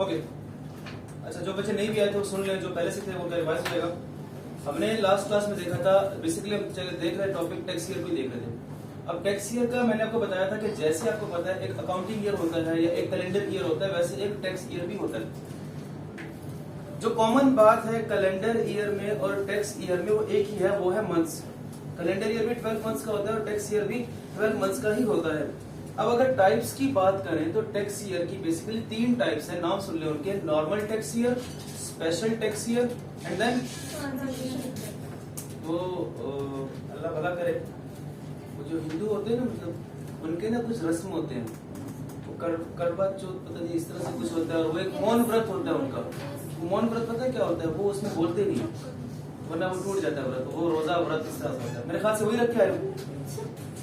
Okay, अच्छा जो बच्चे नहीं भी आए थे वो सुन लें, जो पहले से थे वो रिवाइज हो जाएगा। हमने लास्ट क्लास में देखा था, बेसिकली हम देख रहे टॉपिक टैक्स ईयर को देख रहे थे। अब टैक्स ईयर का मैंने आपको बताया था कि जैसे आपको पता है एक अकाउंटिंग ईयर होता है या एक कैलेंडर ईयर होता है, वैसे एक टैक्स ईयर भी होता है। जो कॉमन बात है कैलेंडर ईयर में और टैक्स ईयर में वो एक ही है, वो है मंथ्स। कैलेंडर ईयर भी 12 मंथ्स का होता है और टैक्स ईयर भी 12 मंथ्स का ही होता है। अब अगर टाइप्स की बात करें तो टैक्स ईयर की बेसिकली 3 टाइप्स है, नाम सुन ले उनके। Normal tax year, special tax year and then वो अल्लाह भला करे, वो जो हिंदू होते हैं ना, मतलब उनके ना कुछ रस्म होते हैं, वो करवा चौथ पता नहीं इस तरह से कुछ होता है, और वो एक मौन व्रत होता है उनका। मौन व्रत पता है क्या होता है? वो उसमें बोलते नहीं, वरना वो टूट जाता है व्रत, वो रोजा व्रत इस तरह से होता है। मेरे ख्याल से वही रखा है।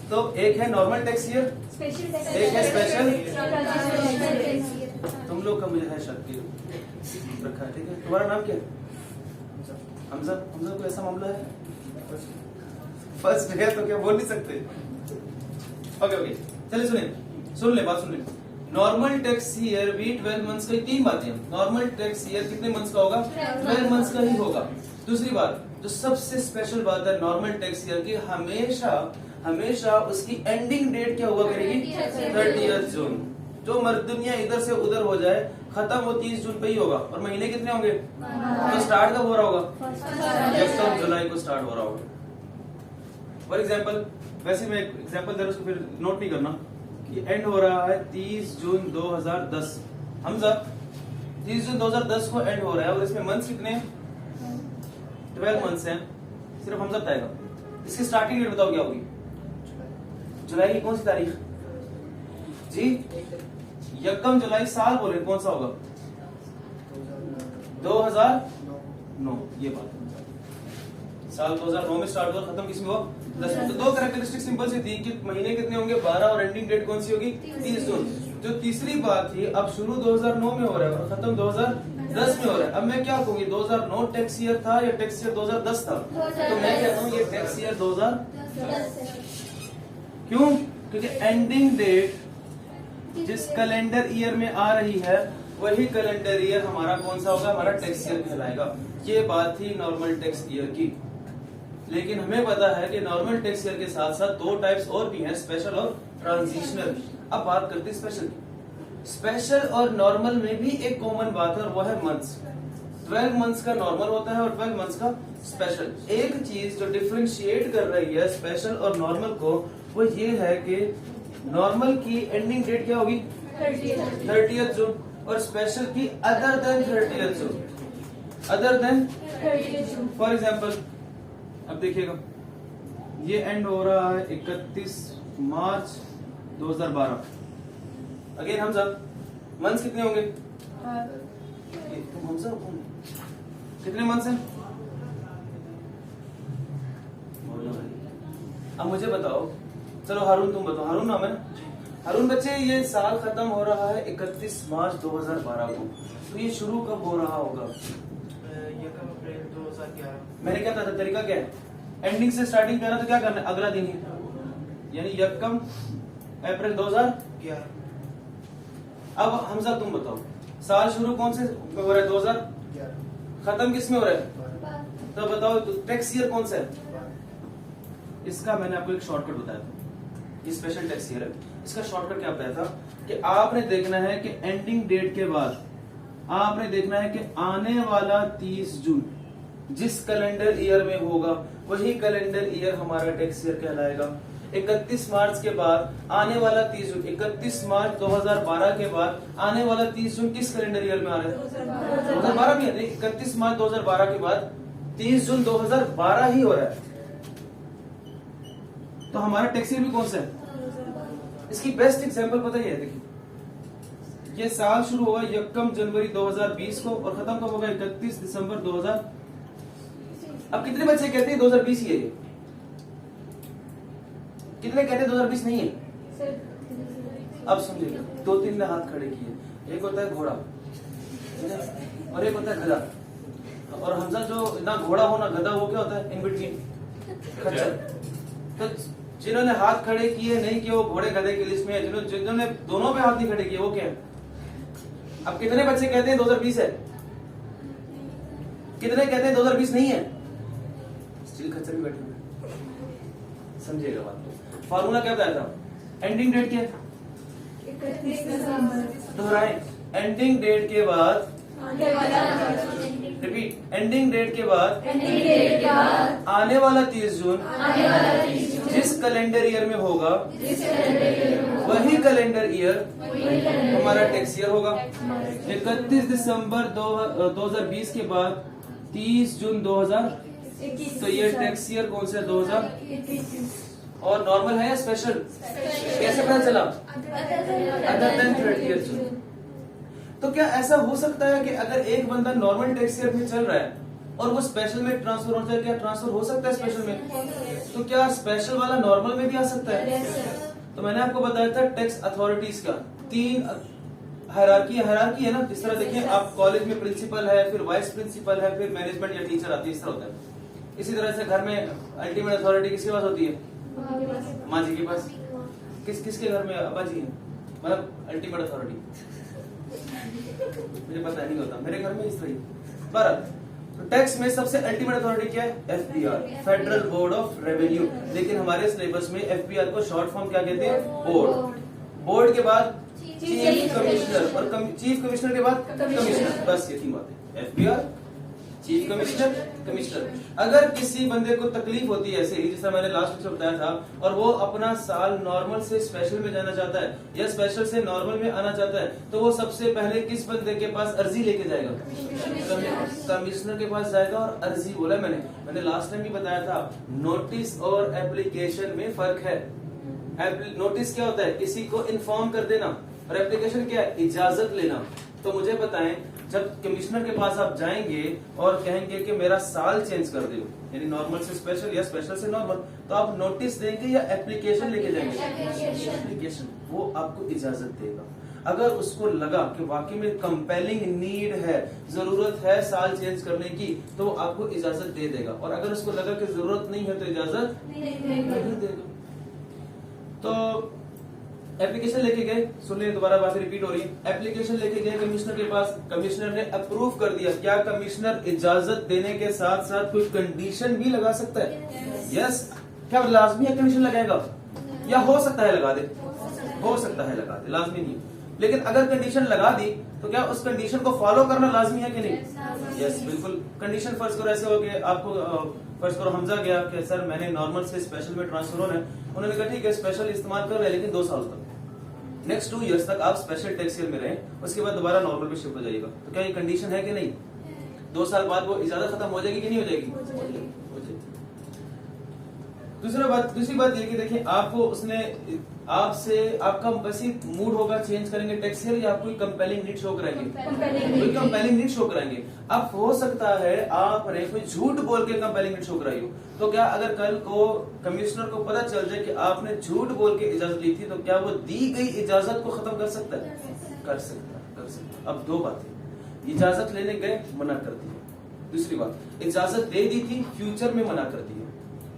तो एक है नॉर्मल टैक्स ईयर, एक है स्पेशल। तुम लोग का मुझे है शक रखा है, ठीक है। तुम्हारा नाम क्या है? हमजा। हमजा को ऐसा मामला है, फर्स्ट है तो क्या बोल नहीं सकते? ओके ओके, चलिए सुनिए, सुन ले बात, सुन ले। नॉर्मल टैक्स ईयर भी 12 मंथ्स का, 3 बातें। नॉर्मल टैक्स ईयर कितने मंथ्स का होगा? 12 मंथ्स का ही होगा। दूसरी बात, जो सबसे स्पेशल बात है नॉर्मल टैक्स ईयर की, हमेशा उसकी एंडिंग डेट क्या हुआ करेगी? 30 जून। जो दुनिया इधर से उधर हो जाए, खत्म वो 30 जून पे ही होगा। और महीने कितने होंगे? तो स्टार्ट कब हो रहा होगा? 1 जुलाई को स्टार्ट हो रहा होगा। फॉर एग्जाम्पल, वैसे मैं एक एग्जाम्पल दे रहा हूं, उसको फिर नोट नहीं करना। ये एंड हो रहा है 30 जून 2010। हमजा 30 जून 2010 को एंड हो रहा है, और इसमें मंथ्स कितने हैं? 12 मंथ्स हैं। सिर्फ हमजा बताएगा। इसकी स्टार्टिंग डेट बताओ क्या होगी? जुलाई की कौन सी तारीख जी? 1 जुलाई। साल बोले कौन सा होगा? 2009। ये बात है, साल 2009 में स्टार्ट हुआ, खत्म किसमें हुआ? 10 में। तो 2 कैरेक्टरिस्टिक सिंपल सी थी कि महीने कितने होंगे? 12, और एंडिंग डेट कौन सी होगी? 30 जून। जो तीसरी बात थी, अब शुरू 2009 में हो रहा है और खत्म 2010 में हो रहा है। अब मैं क्या कहूंगी, 2009 टैक्स ईयर था या टैक्स ईयर 2010 था? तो मैं कहता हूँ ये टैक्स ईयर 2010। क्यों? क्योंकि एंडिंग डेट जिस कैलेंडर ईयर में आ रही है, वही कैलेंडर ईयर हमारा कौन सा होगा? हमारा टैक्स ईयर कहलाएगा। ये बात थी नॉर्मल टैक्स ईयर की। लेकिन हमें पता है कि नॉर्मल टैक्स ईयर के साथ साथ 2 टाइप्स और भी हैं, स्पेशल और ट्रांजिशनल। अब बात करते हैं स्पेशल की। स्पेशल और नॉर्मल में भी एक कॉमन बात है, और वो है मंथ्स। 12 मंथ्स का नॉर्मल होता है और 12 मंथ्स का स्पेशल। एक चीज जो डिफरेंशिएट कर रही है स्पेशल और नॉर्मल को, वो ये है कि नॉर्मल की एंडिंग डेट क्या होगी? 30 जून, और स्पेशल की other than 30 June. Other than 30 June. For example, अब देखिएगा, ये एंड हो रहा है 31 मार्च 2012। अगेन हमजा, मंथ्स कितने होंगे? तुम हमजा कौन? कितने मंथ्स हैं? अब मुझे बताओ, चलो हारून तुम बताओ। हारून नाम है? हारून बच्चे, ये साल खत्म हो रहा है 31 मार्च 2012 को, तो ये शुरू कब हो रहा होगा? 1 अप्रैल 2011। मैंने क्या कहा था, तरीका क्या है? एंडिंग से स्टार्टिंग करना, तो क्या करना है? अगला दिन ही, यानी 1 अप्रैल 2011। अब हमजा तुम बताओ, साल शुरू कौन से हो रहा है? 2011। खत्म किस में हो रहा है? तो बताओ टैक्स ईयर कौन सा है? इसका मैंने आपको एक शॉर्टकट बताया था, ये स्पेशल टैक्स ईयर है। इसका शॉर्टकट क्या बताया था कि आपने देखना है कि एंडिंग डेट के बाद आपने देखना है कि आने वाला 30 जून जिस कैलेंडर ईयर में होगा, वही कैलेंडर ईयर हमारा टैक्स ईयर कहलाएगा। 31 मार्च के बाद आने वाला 30 जून, 31 मार्च 2012 के बाद आने वाला 30 जून किस कैलेंडर ईयर में आ रहा है? 2012 भी है। 31 मार्च 2012 के बाद 30 जून 2012 ही हो रहा है, तो हमारा टैक्स ईयर भी कौन सा है? इसकी बेस्ट एग्जांपल पता ही है, देखिए ये साल शुरू होगा 1 जनवरी 2020 को और खत्म कब होगा? 31 दिसंबर 2000। अब कितने बच्चे कहते हैं 2020 ही है? कितने कहते हैं 2020 नहीं है? अब समझिए, 2-3 ने हाथ खड़े किए। एक होता है घोड़ा और एक होता है गधा, और हमजा जो ना घोड़ा हो ना गधा, वो क्या होता है? इन बिटवीन, खच्चर। तो जिन्होंने हाथ खड़े किए नहीं कि वो घोड़े गधे की लिस्ट में है, जिन्होंने दोनों पे हाथ नहीं खड़े किए, वो क्या है? अब कितने बच्चे कहते हैं 2020 है? कितने कहते हैं 2020 नहीं है? स्टिल खच्चर में बैठे हुए, समझिएगा बात को। फार्मूला क्या बताया था? एंडिंग डेट क्या है? 31 दिसंबर। दोहराए, एंडिंग डेट के बाद, रिपीट, एंडिंग डेट के बाद आने वाला 30 जून जिस कैलेंडर ईयर में होगा वही कैलेंडर ईयर हमारा टैक्स ईयर होगा। 31 दिसंबर 2020 के बाद 30 जून 2000, तो ये टैक्स ईयर कौन सा? 2021। और नॉर्मल है या स्पेशल? कैसे पता चला? अदर देन 30th जून। तो क्या ऐसा हो सकता है कि अगर एक बंदा नॉर्मल टैक्स ईयर में चल रहा है और वो स्पेशल में ट्रांसफर हो जाए, क्या ट्रांसफर हो सकता है स्पेशल में? तो क्या स्पेशल वाला नॉर्मल में भी आ सकता है? तो मैंने आपको बताया था टैक्स अथॉरिटीज का 3 हायरार्की है ना। जिस तरह देखिए आप कॉलेज में प्रिंसिपल है, फिर वाइस प्रिंसिपल है, फिर मैनेजमेंट या टीचर आती है, इस तरह होता है। इसी तरह से घर में अल्टीमेट अथॉरिटी किसके पास होती है? माँ जी के पास। किसके घर में अब्बा जी है? मतलब अल्टीमेट अथॉरिटी मुझे पता नहीं होता, मेरे घर में इस तरह। पर टैक्स में सबसे अल्टीमेट अथॉरिटी क्या है? FBR, federal board of revenue. लेकिन हमारे सिलेबस में एफबीआर को शॉर्ट फॉर्म क्या कहते हैं? बोर्ड। बोर्ड के बाद चीफ कमिश्नर, और चीफ कमिश्नर के बाद कमिश्नर। बस ये 3 बातें, एफबीआर, चीफ कमिश्नर, कमिश्नर। अगर किसी बंदे को तकलीफ होती है ऐसे ही, जैसा मैंने लास्ट में बताया था, और वो अपना साल नॉर्मल से स्पेशल में जाना चाहता है या स्पेशल से नॉर्मल में आना चाहता है, तो वो सबसे पहले किस बंदे के पास अर्जी लेके जाएगा? कमिश्नर के पास जाएगा। और अर्जी बोला मैंने लास्ट टाइम भी बताया था, नोटिस और एप्लीकेशन में फर्क है। नोटिस क्या होता है? किसी को इन्फॉर्म कर देना, और एप्लीकेशन क्या है? इजाजत लेना। तो मुझे बताएं, जब कमिश्नर के पास आप जाएंगे और कहेंगे कि मेरा साल चेंज कर दो, यानी नॉर्मल से स्पेशल या स्पेशल से नॉर्मल, तो आप नोटिस देंगे या एप्लीकेशन लेके जाएंगे? एप्लीकेशन। वो आपको इजाजत देगा। अगर उसको लगा कि वाकई में कंपेलिंग नीड है, जरूरत है साल चेंज करने की, तो वो आपको इजाजत दे देगा। और अगर उसको लगा कि जरूरत नहीं है तो इजाजत नहीं देगा। तो एप्लीकेशन लेके गए, सुनिए दोबारा बात रिपीट हो रही है। एप्लीकेशन लेके गए कमिश्नर के पास, कमिश्नर ने अप्रूव कर दिया। क्या कमिश्नर इजाजत देने के साथ साथ कोई कंडीशन भी लगा सकता है? यस। क्या लाजमी है कमीशन लगाएगा? या हो सकता है लगा दे? हो सकता है लगा दे, लाजमी नहीं। लेकिन अगर कंडीशन लगा दी तो क्या उस कंडीशन को फॉलो करना लाजमी है कि नहीं? यस, बिल्कुल। कंडीशन फर्ज करो ऐसे हो कि आपको फर्ज करो हमजा गया कि सर मैंने नॉर्मल से स्पेशल में ट्रांसफर होना है। उन्होंने कहा ठीक है स्पेशल इस्तेमाल कर रहे हैं, लेकिन 2 साल तक, नेक्स्ट 2 इयर्स तक आप स्पेशल टैक्स ईयर में रहें, उसके बाद दोबारा नॉर्मल पे शिफ्ट हो जाइएगा। तो क्या ये कंडीशन है कि नहीं? 2 साल बाद वो इजाजत खत्म हो जाएगी कि नहीं हो जाएगी? हो जाएगी। दूसरी बात ये कि देखिए आपको उसने आपसे आपका वैसे मूड होगा चेंज करेंगे टैक्स ईयर, या आप कोई कंपेलिंग नीड शो कराएंगे? कोई कंपेलिंग नीड शो कराएंगे। अब हो सकता है आपने कोई झूठ बोल के कंपेलिंग नीड शो कराई हो, तो क्या अगर कल को कमिश्नर को पता चल जाए कि आपने झूठ बोल के इजाजत ली थी, तो क्या वो दी गई इजाजत को खत्म कर सकता है? कर सकता। अब 2 बातें, इजाजत लेने गए मना कर दी, दूसरी बात इजाजत दे दी थी फ्यूचर में मना कर दी।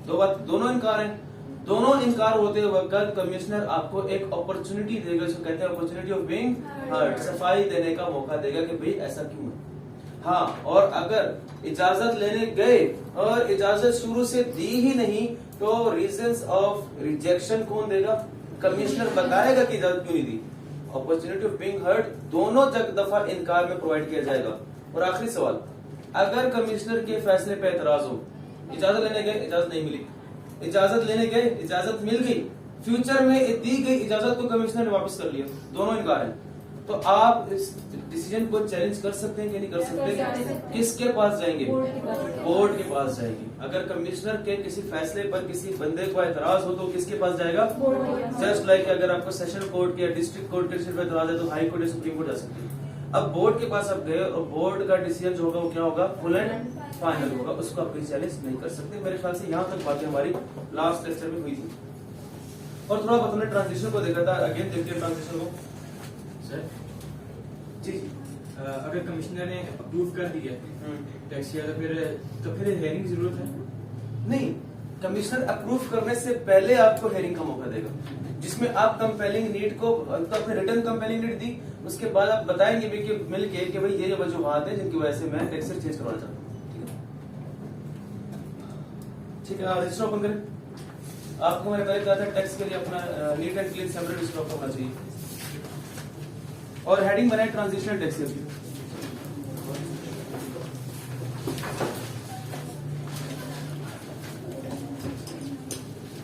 2 बात, दोनों इनकार हैं। दोनों इनकार होते वक्त कमिश्नर आपको एक अपॉर्चुनिटी देगा, जिसको कहते हैं अपॉर्चुनिटी ऑफ बीइंग हर्ड, सफाई देने का मौका देगा कि भाई ऐसा क्यों है। हाँ, और अगर इजाजत लेने गए और इजाजत शुरू से दी ही नहीं, तो रीजंस ऑफ रिजेक्शन कौन देगा? कमिश्नर बताएगा कि इजाजत क्यों नहीं दी। अपॉर्चुनिटी ऑफ बीइंग हर्ड दोनों दफा इनकार में प्रोवाइड किया जाएगा। और आखिरी सवाल, अगर कमिश्नर के फैसले पे एतराज हो, इजाजत लेने गए इजाजत नहीं मिली, इजाजत लेने गए इजाजत मिल गई, फ्यूचर में दी गई इजाजत को कमिश्नर ने वापस कर लिया, दोनों इनकार हैं, तो आप इस डिसीजन को चैलेंज कर सकते हैं कि नहीं कर सकते? किसके पास जाएंगे? बोर्ड के पास जाएंगे। अगर कमिश्नर के किसी फैसले पर किसी बंदे को एतराज हो तो किसके पास जाएगा? जस्ट लाइक अगर आपको सेशन कोर्ट के या डिस्ट्रिक्ट कोर्ट के डिसीजन पर एतराज है तो हाई कोर्ट या सुप्रीम कोर्ट जा सकते हैं। अब बोर्ड के पास आप गए और बोर्ड का डिसीजन जो होगा वो क्या होगा? फुल एंड फाइनल होगा, उसको आप चैलेंज नहीं कर सकते। मेरे ख्याल से यहाँ तक बातें हमारी लास्ट लेक्चर में हुई थी। और थोड़ा बहुत हमने ट्रांजिशन को देखा था, अगेन देखते हैं ट्रांजिशन को। सर जी, अगर कमिश्नर ने अप्रूव कर दिया टैक्स ईयर, तो फिर हेयरिंग की जरूरत है? नहीं, कमिश्नर अप्रूव करने से पहले आपको हेयरिंग का मौका देगा, जिसमें आप कंपेलिंग नीड को, तो आपने रिटर्न कंपेलिंग नीड दी, उसके बाद आप बताएंगे भी कि मिलके कि भाई ये वजूहात है जिनकी वजह से मैं टैक्स चेंज करवाना चाहता हूँ। ठीक है, रजिस्टर ओपन करें। आपको मैंने पहले कहा था टैक्स के लिए अपना neat and clean separate register होना चाहिए और हेडिंग बनाए ट्रांजिशनल टैक्स की।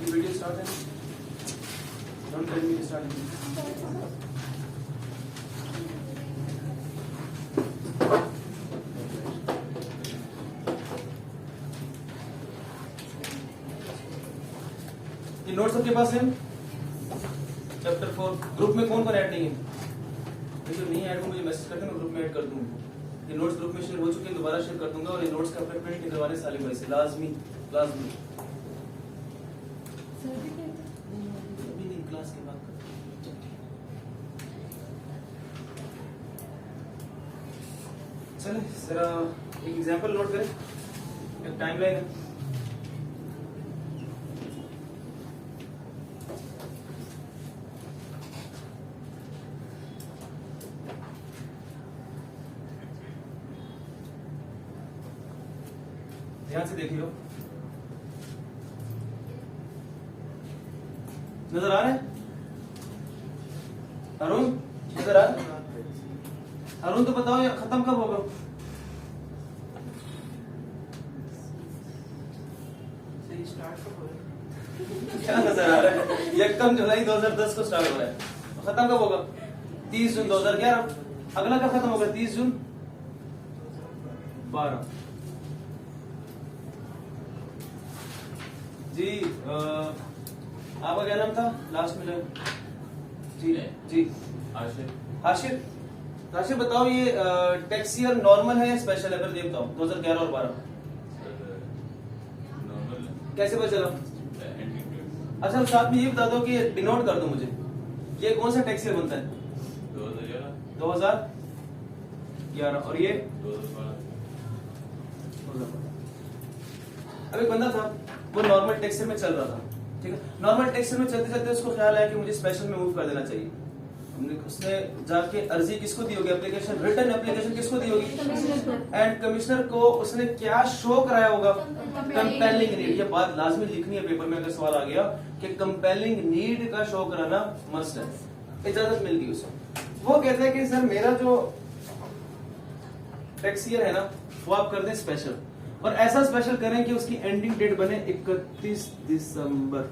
ये वीडियो स्टार्ट है, डोंट टेल मी स्टार्ट। ये नोट सबके पास है। चैप्टर 4 ग्रुप में कौन कौन ऐड नहीं है? जो नहीं ऐड हो मुझे मैसेज करते, मैं ग्रुप में ऐड कर दूंगा। ये नोट्स ग्रुप में शेयर हो चुके हैं, दोबारा शेयर कर दूंगा। और ये नोट्स का अपने प्रिंट निकलवाने सालिम भाई से लाजमी लाजमी। अभी नहीं, क्लास के बाद। चलिए जरा एक एग्जांपल नोट करें, एक टाइमलाइन है। ध्यान से देखियो, नजर आ रहा है? अरुण नजर आ रहा है? अरुण तो बताओ ये खत्म कब होगा? सही स्टार्ट कब होगा? क्या नजर आ रहा है? 1 जुलाई 2010 को स्टार्ट हो रहा है, खत्म कब होगा? 30 जून 2011। अगला कब खत्म होगा? 30 जून 12। जी आपका क्या नाम था लास्ट में? जी जी हाशिर। हाशिर बताओ ये टैक्स ईयर नॉर्मल है या स्पेशल है? अगर ये बताओ 2011 और 12 कैसे पता चला? अच्छा साथ में ये बता दो कि डिनोट कर दो मुझे, ये कौन सा टैक्स ईयर बनता है? 2011 और ये 2012। अब एक बंदा था वो नॉर्मल टैक्सर में चल रहा था, ठीक है। नॉर्मल टैक्सर में चलते चलते उसको ख्याल आया कि मुझे स्पेशल में मूव कर देना चाहिए। उसने जाके अर्जी किसको दी होगी? एप्लीकेशन, रिटर्न एप्लीकेशन किसको दी होगी? एंड कमिश्नर को उसने क्या शो कराया होगा? Compelling need. ये बात लाजमी लिखनी है पेपर में अगर सवाल आ गया कि कंपेलिंग नीड का शो कराना मस्ट है। इजाजत मिल गई उसे। वो कहता है कि सर मेरा जो टैक्स ईयर है ना वो आप कर दें स्पेशल, और ऐसा स्पेशल करें कि उसकी एंडिंग डेट बने 31 दिसंबर।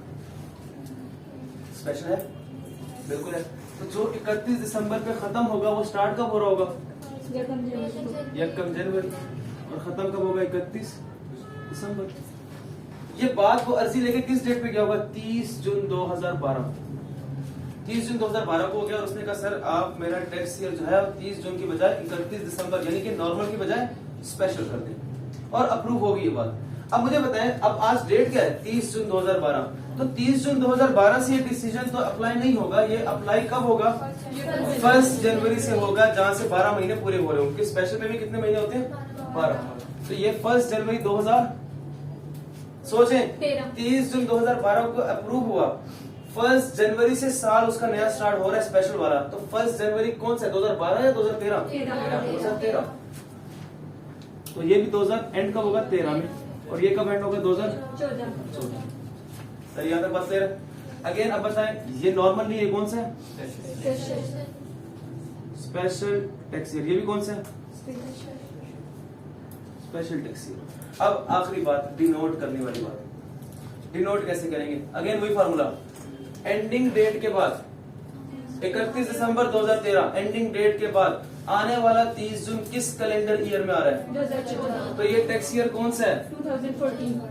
स्पेशल है? बिल्कुल है। तो जो 31 दिसंबर पे खत्म होगा वो स्टार्ट कब हो रहा होगा? 1 जनवरी, और खत्म कब होगा? 31 दिसंबर। ये बात वो अर्जी लेके किस डेट पे गया होगा? 30 जून 2012। 30 जून 2012 को हो गया और उसने कहा सर आप मेरा टैक्स ईयर जो है 30 जून की बजाय 31 दिसंबर यानी कि नॉर्मल की बजाय स्पेशल कर दें, और अप्रूव होगी ये बात। अब मुझे बताएं, अब आज डेट क्या है? 30 जून 2012। तो 30 जून 2012 से ये डिसीजन तो अप्लाई नहीं होगा। ये अप्लाई कब होगा? 1 जनवरी से होगा, जहां से 12 महीने पूरे हो रहे होंगे। स्पेशल में भी कितने महीने होते हैं? 12। तो ये 1 जनवरी 2000 सोचें 30 जून 2012 को अप्रूव हुआ, 1 जनवरी से साल उसका नया स्टार्ट हो रहा है स्पेशल वाला। तो 1 जनवरी कौन सा है? 2012 या 2013? 2013। तो ये भी 2000 एंड कब होगा? 13 में, और ये कब एंड होगा? 2014। सही यहाँ तक बात क्लियर है? अगेन अब बताएं, ये नॉर्मल नहीं, ये कौन सा है? Special tax year. ये भी कौन सा है? Special tax year. अब आखिरी बात, डिनोट करने वाली बात। डिनोट कैसे करेंगे? अगेन वही फॉर्मूला, एंडिंग डेट के बाद 31 दिसंबर 2013 एंडिंग डेट के बाद आने वाला 30 जून किस कैलेंडर ईयर में आ रहा है? 2014। तो ये टैक्स ईयर कौन सा है? 2014।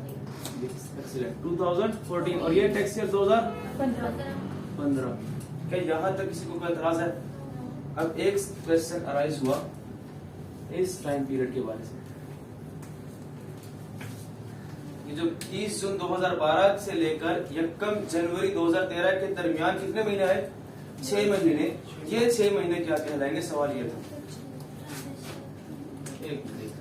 2014, और ये टैक्स ईयर 2015। क्या यहाँ तक किसी को कोई एतराज है? अब एक क्वेश्चन अराइज हुआ इस टाइम पीरियड के बारे में। ये जो 30 जून 2012 से लेकर 1 जनवरी 2013 के दरमियान कितने महीने आए? 6 महीने। ये 6 महीने क्या कहलाएंगे? सवाल ये था। एक मिनट,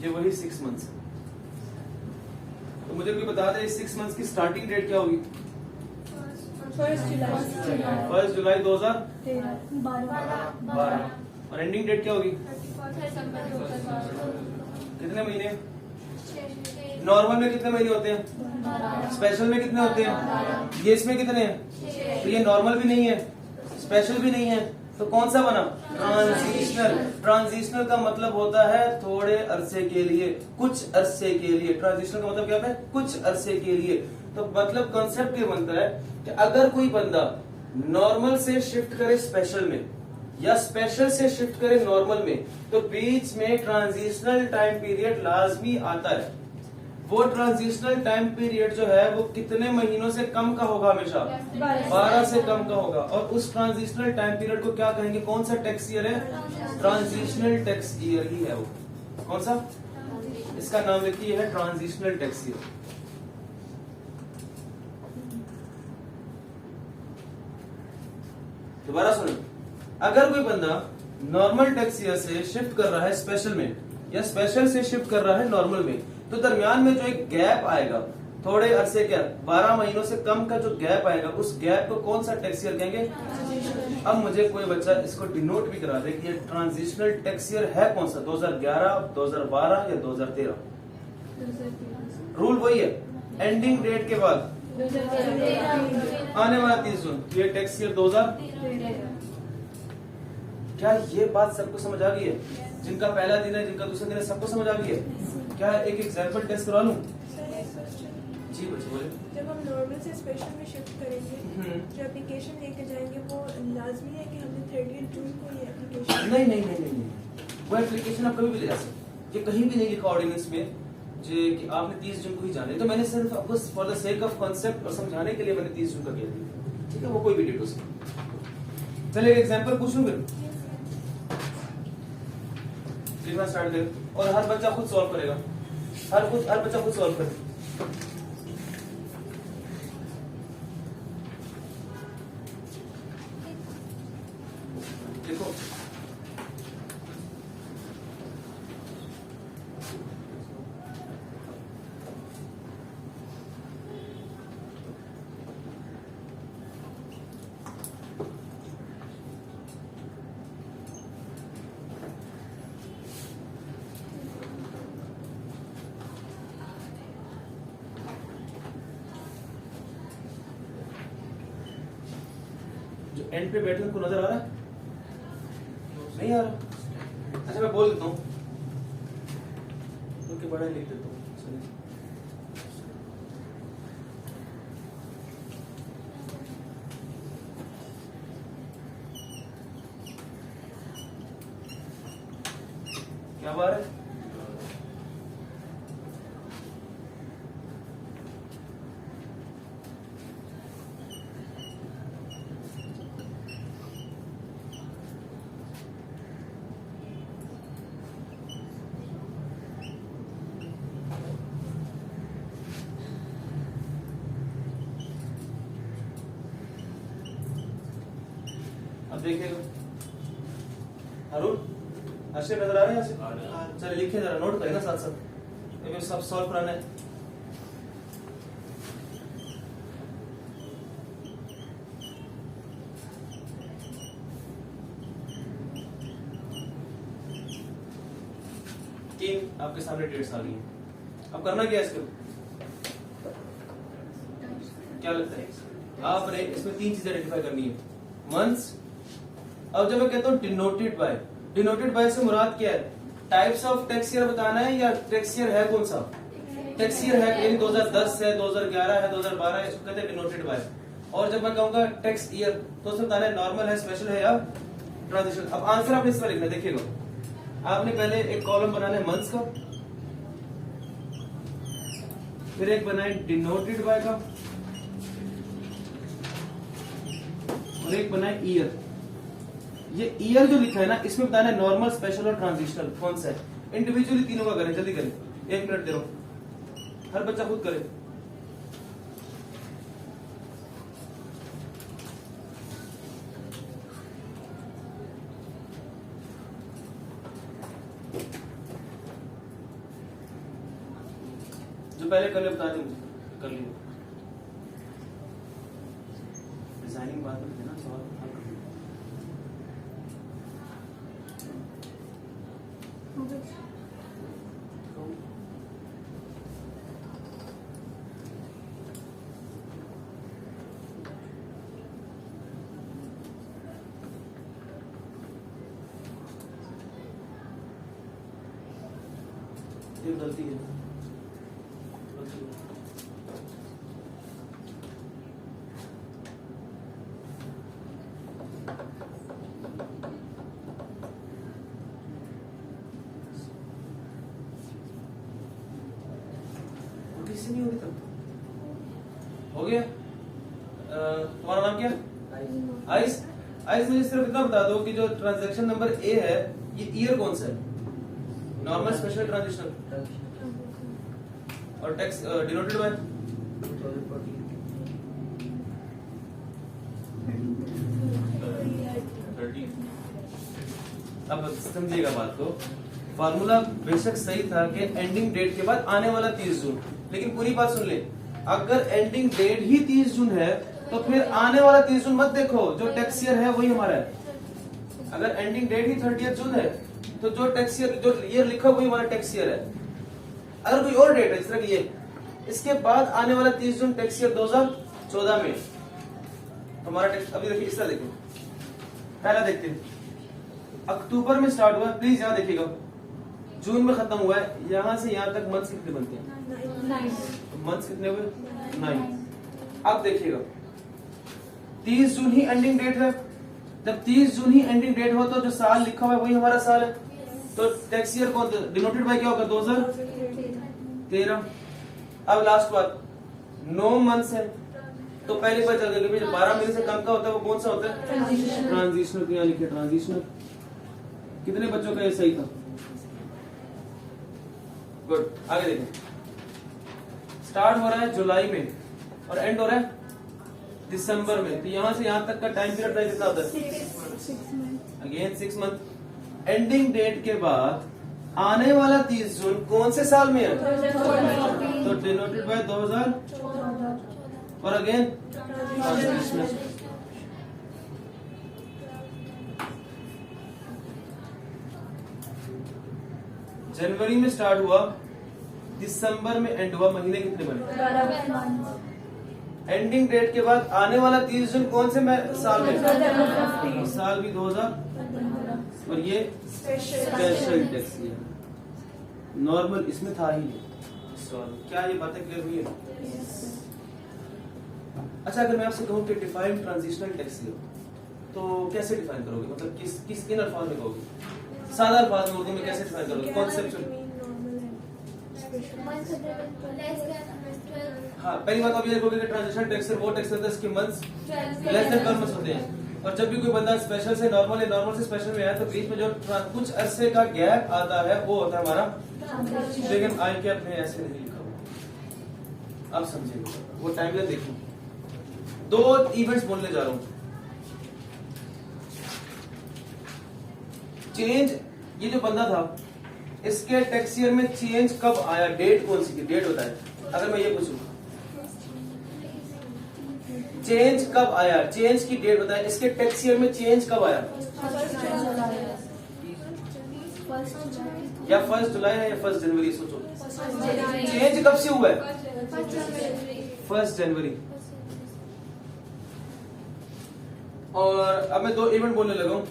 ये वही 6 मंथ्स है। तो मुझे कोई बता दे इस 6 मंथ्स की स्टार्टिंग डेट क्या होगी? 1 जुलाई 1 जुलाई 2012 12 और एंडिंग डेट क्या होगी? 31 दिसंबर 2012 कितने महीने? नॉर्मल में कितने महीने होते हैं? स्पेशल में कितने होते हैं? ये इसमें कितने हैं? तो ये नॉर्मल भी नहीं है, स्पेशल भी नहीं है, तो कौन सा बना? ट्रांजिशनल। ट्रांजिशनल का मतलब होता है थोड़े अरसे के लिए, कुछ अरसे के लिए। ट्रांजिशनल का मतलब क्या है? कुछ अरसे के लिए। तो मतलब कॉन्सेप्ट ये बनता है कि अगर कोई बंदा नॉर्मल से शिफ्ट करे स्पेशल में या स्पेशल से शिफ्ट करे नॉर्मल में, तो बीच में ट्रांजिशनल टाइम पीरियड लाजमी आता है। वो ट्रांजिशनल टाइम पीरियड जो है वो कितने महीनों से कम का होगा? हमेशा 12 से कम का होगा। और उस ट्रांजिशनल टाइम पीरियड को क्या कहेंगे? कौन सा टैक्स ईयर है? ट्रांजिशनल टैक्स ईयर ही है वो। कौन सा? इसका नाम लिखिए है ट्रांजिशनल टैक्स ईयर। दोबारा सुनो, अगर कोई बंदा नॉर्मल टैक्स ईयर से शिफ्ट कर रहा है स्पेशल में या स्पेशल से शिफ्ट कर रहा है नॉर्मल में, तो दरमियान में जो एक गैप आएगा, थोड़े अरसे क्या 12 महीनों से कम का जो गैप आएगा, उस गैप को कौन सा टैक्स ईयर कहेंगे? अब मुझे कोई बच्चा इसको डिनोट भी करा दे कि ये ट्रांजिशनल टैक्स ईयर है कौन सा? 2011, 2012 या 2013? रूल वही है, एंडिंग डेट के बाद आने वाला 30 जून, ये टैक्स ईयर 2013। क्या ये बात सबको समझ आ गई है? जिनका पहला दिन है, जिनका दूसरा दिन है, सबको समझ आ गई है? क्या एक एग्जाम्पल टेस्ट करवा लूं? जी बच्चे बोले। जब हम नॉर्मल से स्पेशल में शिफ्ट करेंगे, जो एप्लीकेशन लेके जाएंगे वो लाजमी है कि हमने 30 जून को ये एप्लीकेशन नहीं, वो एप्लीकेशन आप कभी भी ले जा सकते। ये कहीं भी नहीं लिखा ऑर्डिनेंस में कि आपने 30 जून को ही जाना है। तो मैंने सिर्फ आपको for the sake of concept और समझाने के लिए मैंने 30 जून का कह दिया, ठीक है? वो कोई भी डेट हो सकती। चलिए एक एग्जाम्पल पूछ लूं फिर, लिखना स्टार्ट करें और हर बच्चा खुद सॉल्व करेगा। हर बच्चा खुद सॉल्व करे। देखो जो एंड पे बैठे उनको नजर आ रहा है? नहीं आ रहा? अच्छा मैं बोल देता हूँ, उनके बड़ा लिख देता हूँ। सुनिए, क्या बात है? अब देखिएगा, अरुण अच्छे नजर आ रहे हैं? ऐसे चलिए लिखे जरा, नोट करें ना साथ साथ, ये सब सॉल्व कराना है। तीन आपके सामने डेट्स आ गई हैं। अब करना क्या है इसको? क्या लगता है? आपने इसमें 3 चीजें आइडेंटिफाई करनी है। मंथ्स, अब जब मैं कहता हूँ डिनोटेड बाय से मुराद क्या है? टाइप्स ऑफ टैक्स ईयर बताना है या टैक्स ईयर है कौन सा? टैक्स ईयर है, यानी 2010 है, 2011 है, 2012 है, इसको कहते हैं डिनोटेड बाय। और जब मैं कहूंगा टैक्स ईयर तो उसमें बताना है नॉर्मल है, स्पेशल है या ट्रांजिशन। अब आंसर आपने इस पर लिखना है। देखिएगा, आपने पहले एक कॉलम बनाना है मंथ्स का, फिर एक बनाए डिनोटेड बाय का, और एक बनाए ईयर। ये ईयर जो लिखा है ना, इसमें बताना है नॉर्मल, स्पेशल और ट्रांजिशनल कौन सा है। इंडिविजुअली तीनों का करें, जल्दी करें, 1 मिनट दे रहा हूं, हर बच्चा खुद करे। जो पहले कर ले बता दें, कर लिया। देना सवाल हल कर देना। ये गलती है, गलती है। किसी नहीं होगी तब हो गया। तुम्हारा नाम क्या? आइस। आइस मुझे सिर्फ इतना बता दो कि जो ट्रांजैक्शन नंबर ए है ये ईयर कौन सा है? नॉर्मल, स्पेशल, ट्रांजिशनल और टैक्स डिनोटेड बाय 30। अब समझिएगा बात को। फार्मूला बेशक सही था कि एंडिंग डेट के बाद आने वाला 30 जून, लेकिन पूरी बात सुन ले। अगर एंडिंग डेट ही 30 जून है तो फिर आने वाला 30 जून मत देखो, जो टैक्स ईयर है वही हमारा है। अगर एंडिंग डेट ही 30 जून है तो जो टैक्स ईयर, जो ईयर लिखा वही हमारा टैक्स ईयर है। अगर कोई और डेट है जिस तरह की ये, इसके बाद आने वाला 30 जून टैक्स ईयर 2014 में हमारा टैक्स। अभी देखिए इस तरह देखो, पहला देखते हैं। अक्टूबर में स्टार्ट हुआ, प्लीज यहाँ देखिएगा, जून में खत्म हुआ है। यहाँ से यहाँ तक मंथ्स कितने बनते हैं? मंथ्स कितने हुए? 9। अब देखिएगा 30 जून ही एंडिंग डेट है। जब 30 जून ही एंडिंग डेट हो तो जो साल लिखा हुआ है वही हमारा साल है। तो टैक्स ईयर कौन डिनोटेड बाय क्या होगा? 2013। अब लास्ट बात, 9 मंथ्स है तो पहली बात चल गई, जो 12 महीने से कम का होता है वो कौन सा होता है? ट्रांजिशनल। क्या लिखे? ट्रांजिशनल। कितने बच्चों का ये सही था? गुड। आगे देखें, स्टार्ट हो रहा है जुलाई में और एंड हो रहा है दिसंबर में, तो यहां से यहां तक का टाइम पीरियड कितना होता है? Again 6 month. एंडिंग डेट के बाद आने वाला 30 जून कौन से साल में है? तो डिनोटेड बाय 2000 और अगेन ट्रांजिशनल। जनवरी में स्टार्ट हुआ, दिसंबर में एंड हुआ, महीने कितने बने? एंडिंग डेट के बाद आने वाला 30 जून कौन से साल में? साल भी 2000 और ये स्पेशल टैक्स ईयर। नॉर्मल इसमें था ही नहीं। क्या ये बातें क्लियर हुई है? अच्छा, अगर मैं आपसे कहूँ कि डिफाइन ट्रांजिशनल टैक्स ईयर तो कैसे डिफाइन करोगे? मतलब किन अल्फाज में कहोगे? सादा अल्फाज में उर्दू में कैसे डिफाइन करोगे? कॉन्सेप्चुअल। हाँ, पहली बात आप ये देखोगे कि ट्रांजिशनल टैक्स वो टैक्स होता है इसके मंथ्स लेस देन 12 मंथ्स होते हैं। और जब भी कोई बंदा स्पेशल से नॉर्मल या नॉर्मल से स्पेशल में आया तो बीच में जो कुछ अरसे का गैप आता है वो होता है हमारा। लेकिन आई के अपने ऐसे नहीं लिखा हुआ, आप समझिए वो टाइमलाइन देखिए। 2 इवेंट्स बोलने जा रहा हूं। चेंज, ये जो बंदा था इसके टैक्स ईयर में चेंज कब आया? डेट कौन सी थी? डेट होता है। अगर मैं ये पूछूं चेंज कब आया, चेंज की डेट बताए, इसके टैक्स ईयर में चेंज कब आया? या 1 जुलाई है या 1 जनवरी? सोचो चेंज कब से हुआ है? 1 जनवरी। और अब मैं 2 इवेंट बोलने लगा हूं।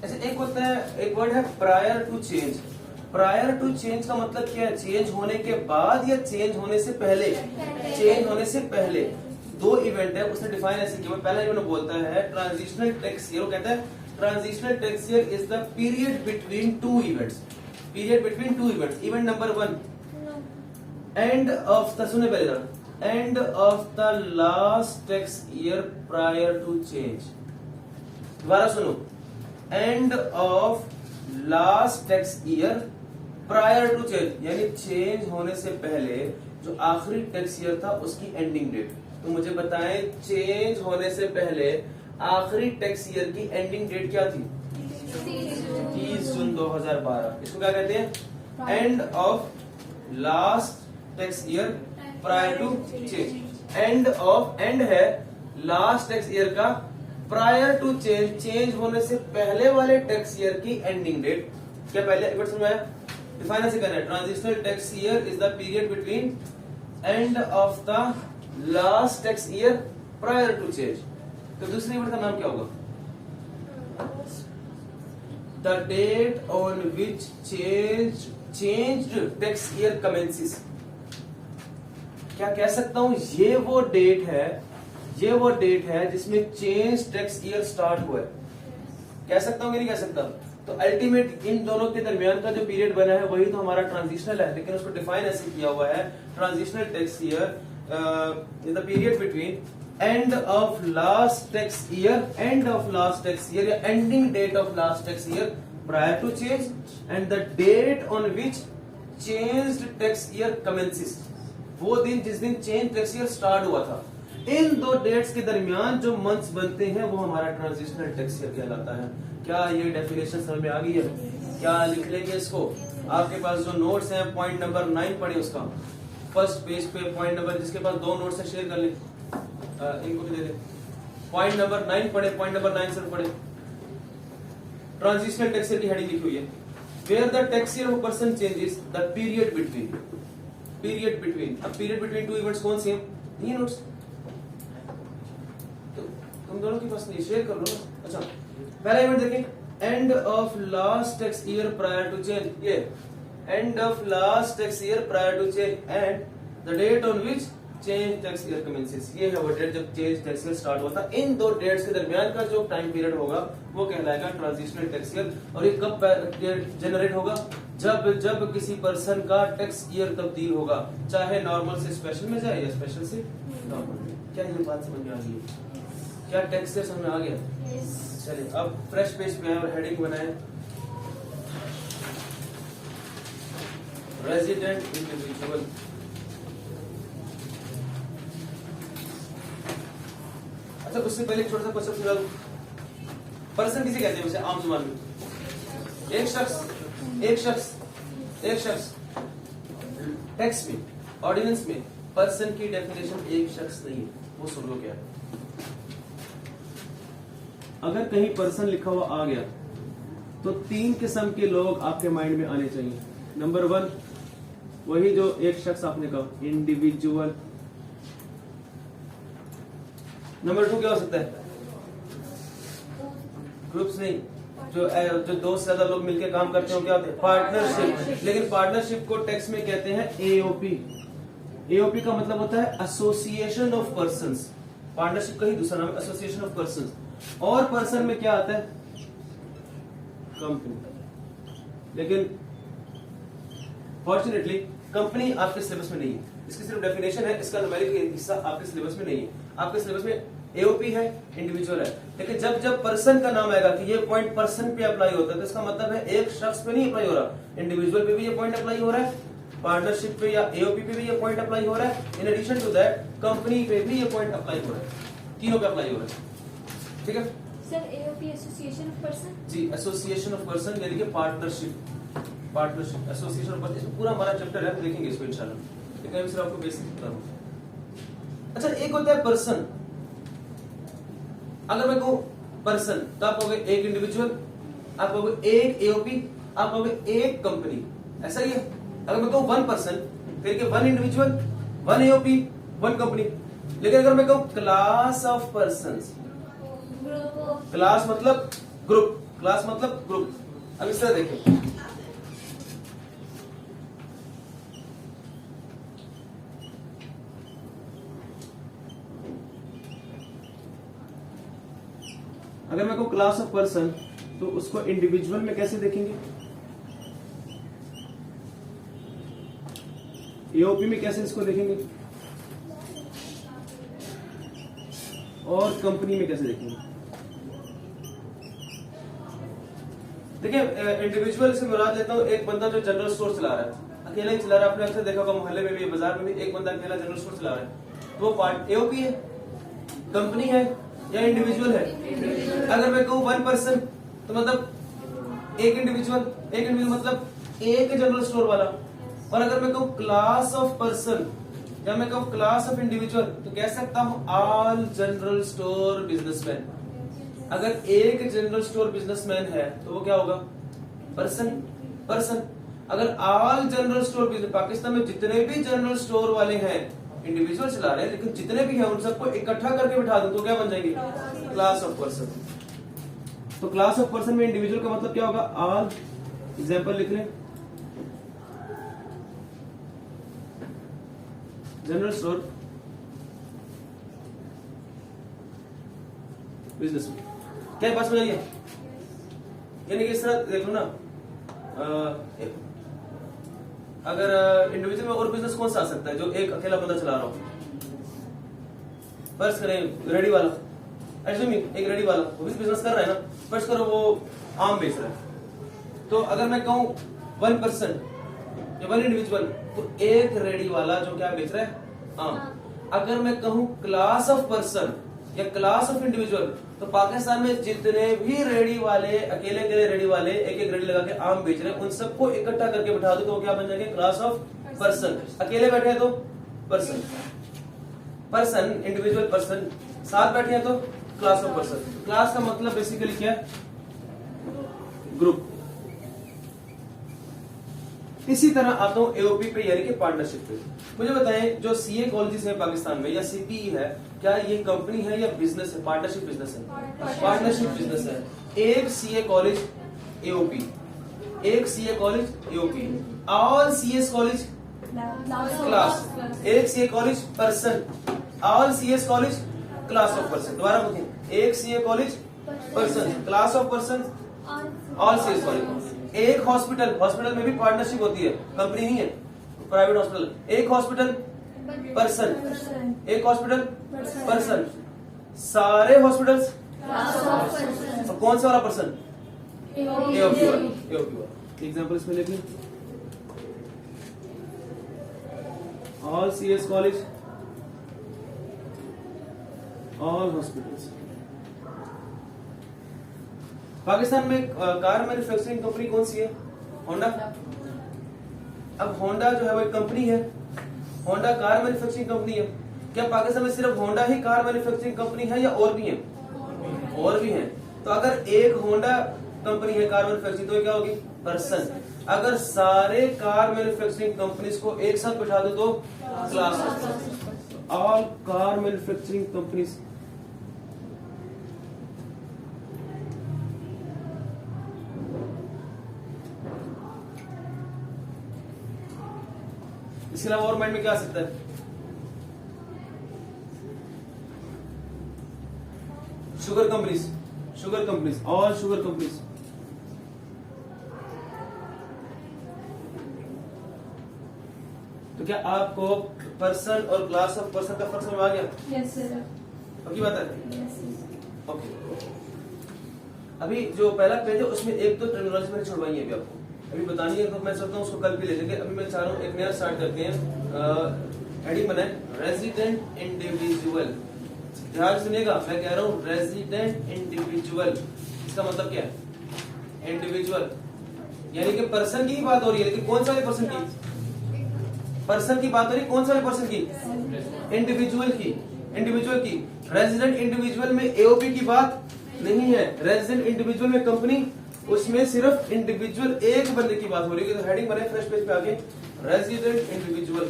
ऐसे एक होता है, एक वर्ड है prior to change. Prior to change का मतलब क्या है? चेंज होने के बाद या चेंज होने से पहले? चेंज होने से पहले। 2 इवेंट है, उसने डिफाइन ऐसे किया। पहला इवेंट बोलता है ट्रांजिशनल टैक्स ईयर, वो कहता है transitional tax year is the period between 2 events. Period between 2 events. Event number 1, end of the, सुने पहले जरा, end of the last tax year prior to change. दोबारा सुनो, end of last tax year prior to change, यानी change होने से पहले जो आखिरी टैक्स ईयर था उसकी एंडिंग डेट। तो मुझे बताएं, चेंज होने से पहले आखिरी टैक्स ईयर की एंडिंग डेट क्या थी? 30 जून 2012। इसको क्या कहते हैं? End of last tax year prior to change. End of, end है लास्ट टैक्स ईयर का प्रायर टू चेंज होने से पहले वाले टैक्स ईयर की एंडिंग डेट। क्या पहले एक बार समझ में आया? डिफाइन ऐसे करना है, transitional tax year is the period between end of the last tax year prior to change. तो दूसरी वर्ड का नाम क्या होगा? The date on which changed tax year commences. क्या कह सकता हूं? ये वो डेट है जिसमें चेंज टैक्स ईयर स्टार्ट हुआ है। कह सकता हूं कि नहीं कह सकता? तो अल्टीमेट इन दोनों के दरमियान का जो पीरियड बना है वही तो हमारा ट्रांजिशनल है, लेकिन उसको डिफाइन ऐसे किया हुआ है, transitional tax year in the period between end of last tax year या ending date of last tax year prior to change and the date on which changed tax year commences. वो दिन जिस दिन change tax year start हुआ था, इन दो dates के दरमियान जो मंथ्स बनते हैं वो हमारा ट्रांजिशनल टैक्स ईयर कहलाता है। क्या ये डेफिनेशन समझ में आ गई है? क्या लिख लेंगे इसको? आपके पास जो नोट्स हैं पॉइंट नंबर 9 पढ़े उसका, फर्स्ट पेज पे पॉइंट नंबर, जिसके पास 2 नोट्स है शेयर कर ले, इनको भी दे दे। पॉइंट नंबर 9 पढ़े, पॉइंट नंबर 9 से पढ़े। ट्रांजिशनल टैक्स ईयर की हेडिंग लिखी हुई है, where the tax year of person changes the period between. अब पीरियड बिटवीन टू इवेंट्स कौन से हैं? ये नोट्स तो तुम दोनों के पास नहीं, शेयर कर लो ना। अच्छा, पहला इवेंट देखें, end of last tax year prior to change. ये end of last tax year prior to change and the date on which change tax year commences. ये है वो डेट जब चेंज टैक्स ईयर स्टार्ट हुआ था। इन दो dates के दरमियान का जो टाइम पीरियड होगा वो कहलाएगा ट्रांजिशनल टैक्स ईयर। और ये कब जनरेट होगा? जब किसी पर्सन का टैक्स ईयर तब्दील होगा, चाहे नॉर्मल से स्पेशल में जाए या स्पेशल से नॉर्मल में। क्या ये बात समझ में आ गई है? क्या टैक्स ईयर समझ में आ गया? चलिए अब फ्रेश पेज पे और हेडिंग बनाए, रेजिडेंट इंडिविजुअल। अच्छा, उससे पहले एक छोटा सा क्वेश्चन पूछा, पर्सन किसे कहते हैं वैसे आम जुबान में? एक शख्स टैक्स में, ऑर्डिनेंस में पर्सन की डेफिनेशन एक शख्स नहीं है। वो सुन लो क्या है। अगर कहीं पर्सन लिखा हुआ आ गया तो 3 किस्म के लोग आपके माइंड में आने चाहिए। नंबर 1 वही जो एक शख्स आपने कहा, इंडिविजुअल। नंबर 2 क्या हो सकता है? ग्रुप्स नहीं, जो 2 से ज्यादा लोग मिलकर काम करते हो क्या होते हैं? पार्टनरशिप। लेकिन पार्टनरशिप को टैक्स में कहते हैं एओपी। एओपी का मतलब होता है एसोसिएशन ऑफ पर्संस। पार्टनरशिप का ही दूसरा नाम एसोसिएशन ऑफ पर्संस। और पर्सन में क्या आता है? कंपनी। लेकिन फॉर्चुनेटली कंपनी आपके सिलेबस में नहीं है। इसकी सिर्फ डेफिनेशन है, इसका न्यूमेरिक हिस्सा आपके सिलेबस में नहीं है। आपके सिलेबस में एओपी है, इंडिविजुअल है। लेकिन जब पर्सन का नाम आएगा कि ये पॉइंट पर्सन पे अप्लाई होता है, तो इसका मतलब है एक शख्स पे नहीं अप्लाई हो रहा। इंडिविजुअल पे भी ये पॉइंट अप्लाई हो रहा है, पार्टनरशिप पे या एओपी पे भी ये पॉइंट अप्लाई हो रहा है। In addition to that company पे भी ये पॉइंट अप्लाई हो रहा है। तीनों पे अप्लाई हो रहा है। ठीक है sir, AOP association of person ji, association of person यानी कि पार्टनरशिप एसोसिएशन ऑफ पर्सन। इसमें पूरा हमारा चैप्टर है, देखेंगे इसको इंशाल्लाह। लेकिन अभी सिर्फ आपको बेसिक बता रहा हूं। अच्छा, एक होता है पर्सन। अगर मैं कहूं पर्सन तो आप कहोगे एक इंडिविजुअल, आप कहोगे एक एओपी, आप कहोगे एक कंपनी। ऐसा ही है। अगर मैं कहूं 1 पर्सन, फिर के 1 इंडिविजुअल, 1 एओपी, 1 कंपनी। लेकिन अगर मैं कहूं क्लास ऑफ पर्संस, क्लास मतलब ग्रुप। अब इस तरह देखें, अगर मैं कहूं क्लास ऑफ पर्सन तो उसको इंडिविजुअल में कैसे देखेंगे? एओपी में कैसे इसको देखेंगे? और कंपनी में कैसे देखेंगे? देखिए, इंडिविजुअल से मुराद लेता हूं एक बंदा जो जनरल स्टोर चला रहा है, अकेला ही चला रहा है। आपने अक्सर देखा होगा मोहल्ले में भी, बाजार में भी, एक बंदा अकेला जनरल स्टोर चला रहा है। तो वो पार्ट एओपी है, कंपनी है या इंडिविजुअल है? अगर मैं कहूं 1 पर्सन तो मतलब एक इंडिविजुअल मतलब एक जनरल स्टोर वाला। और अगर मैं कहूं क्लास ऑफ पर्सन जब मैं कहूँ क्लास ऑफ इंडिविजुअल तो कह सकता हूँ ऑल जनरल स्टोर बिजनेसमैन। अगर एक जनरल स्टोर बिजनेसमैन है तो वो क्या होगा? पर्सन। अगर all general store business, Pakistan में जितने भी जनरल स्टोर वाले हैं इंडिविजुअल चला रहे हैं, लेकिन जितने भी हैं उन सबको इकट्ठा करके बिठा दो तो क्या बन जाएंगे? Class of person. तो क्लास ऑफ पर्सन में इंडिविजुअल का मतलब क्या होगा? ऑल। एग्जाम्पल लिख लें, जनरल स्टोर बिजनेस में क्या बात समझ आई है? यानी कि इस तरह देख लो ना, अगर इंडिविजुअल में और बिजनेस कौन सा आ सकता है जो एक अकेला बंदा चला रहा हो? फर्ज करें रेडी वाला, एज्यूमिंग एक रेडी वाला वो भी बिजनेस कर रहा है ना, फर्ज करो वो आम बेच रहा है। तो अगर मैं कहूं 1 पर्सन या 1 इंडिविजुअल तो एक रेडी वाला जो क्या बेच रहा है? आम। अगर मैं कहूं क्लास ऑफ पर्सन या क्लास ऑफ इंडिविजुअल तो पाकिस्तान में जितने भी रेडी वाले अकेले रेडी वाले एक एक रेडी लगा के आम बेच रहे हैं उन सबको इकट्ठा करके बिठा दो तो वो क्या बन जाएंगे? Class of person. अकेले बैठे हैं तो पर्सन इंडिविजुअल पर्सन, साथ बैठे हैं तो क्लास ऑफ पर्सन। क्लास का मतलब बेसिकली क्या है? ग्रुप। इसी तरह आता हूं एओपी पे यानी कि पार्टनरशिप पे। मुझे बताएं जो सीए कॉलेजेस है पाकिस्तान में या सीपीई है, क्या ये कंपनी है या बिजनेस है? पार्टनरशिप बिजनेस है। पार्टनरशिप बिजनेस है। एक सीए कॉलेज एओपी, एक CA college AOP, all CS college class, एक CA college person, all CS college class of person. दोबारा बोलें, एक CA college person, class of person, all CS college. एक hospital, hospital में भी पार्टनरशिप होती है, कंपनी नहीं है, प्राइवेट हॉस्पिटल। एक हॉस्पिटल पर्सन, एक हॉस्पिटल पर्सन, सारे हॉस्पिटल्स और कौन सा वाला पर्सन? एओपी वाला। एग्जांपल इसमें लिख लें, all CS college, all hospitals. Pakistan में कार मैन्युफैक्चरिंग कंपनी कौन सी है? होंडा। अब होंडा जो है वो एक कंपनी है, होंडा कार मैन्युफैक्चरिंग कंपनी है। क्या पाकिस्तान में सिर्फ होंडा ही कार मैन्युफैक्चरिंग कंपनी है या और भी है? और भी है। तो अगर एक होंडा कंपनी है कार मैन्युफैक्चरिंग तो क्या होगी? पर्सन। अगर सारे कार मैन्युफैक्चरिंग कंपनीज को एक साथ बिठा दो तो class. All car manufacturing companies. इसके अलावा और माइंड में क्या आ सकता है? Sugar companies, sugar companies, all sugar companies. तो क्या आपको पर्सन और क्लास ऑफ पर्सन का फर्क समझ आ गया? Yes sir. पक्की बात है? ओके। अभी जो पहला पेज है उसमें एक तो टर्मिनोलॉजी मैंने छुड़वाई है अभी आपको, अभी बतानी है तो मैं सोचता हूँ उसको कल भी ले लेंगे। अभी मैं चाह रहा हूँ एक नया स्टार्ट करते हैं। हेडिंग बनाए रेजिडेंट इंडिविजुअल। ध्यान सुनिएगा, मैं कह रहा हूँ रेजिडेंट इंडिविजुअल। इसका मतलब क्या है? इंडिविजुअल यानी कि पर्सन की ही बात हो रही है, लेकिन कौन सा वाले पर्सन की? पर्सन की बात हो रही है, कौन सा वाले पर्सन की? इंडिविजुअल की। इंडिविजुअल की। रेजिडेंट इंडिविजुअल में एओपी की बात नहीं है। रेजिडेंट इंडिविजुअल में कंपनी, उसमें सिर्फ इंडिविजुअल एक बंदे की बात हो रही है। तो हेडिंग बने फ्रेश पेज पे आगे रेजिडेंट इंडिविजुअल।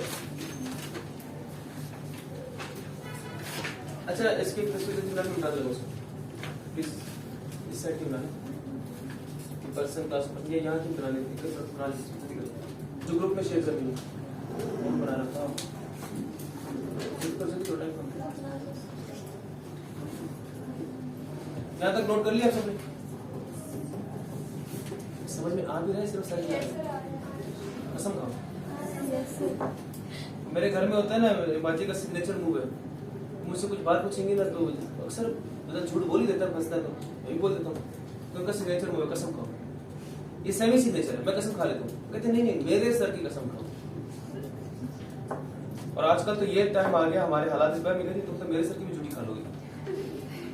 अच्छा, इसकी तस्वीर बता दो प्लीज, इस साइड की बनाना। पर्सन क्लास ये यहाँ की बना लेती है, जो ग्रुप में शेयर करनी है बना रखा हूँ। यहाँ तक नोट कर लिया सबने? समझ में आ भी रहा है? सिर्फ सही कसम खाओ। मेरे घर में होता है ना, बाजी का सिग्नेचर मूव है, मुझसे कुछ बात पूछेंगे ना तो अक्सर मतलब झूठ बोल ही देता है, फंसता है तो मैं भी बोल देता हूँ तो उनका सिग्नेचर मूव है, कसम खाओ ये सेमी सिग्नेचर है, मैं कसम खा लेता हूँ। कहते नहीं नहीं मेरे सर की कसम खाओ। और आजकल तो ये टाइम आ गया, हमारे हालात इस बार मिले थे, तुम तो मेरे सर की भी झूठी खा लोगे,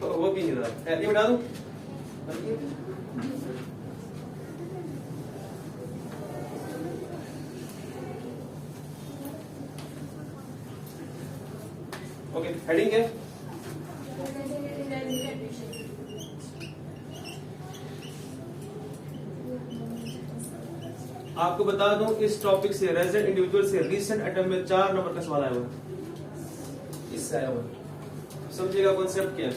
तो वो भी नहीं रहा। ये बता दूं ओके, हेडिंग है आपको बता दूं इस टॉपिक से रेजिडेंट इंडिविजुअल से रिसेंट अटेम्प्ट में 4 नंबर का सवाल आया हुआ है, इससे आया हुआ है। समझिएगा कॉन्सेप्ट क्या है।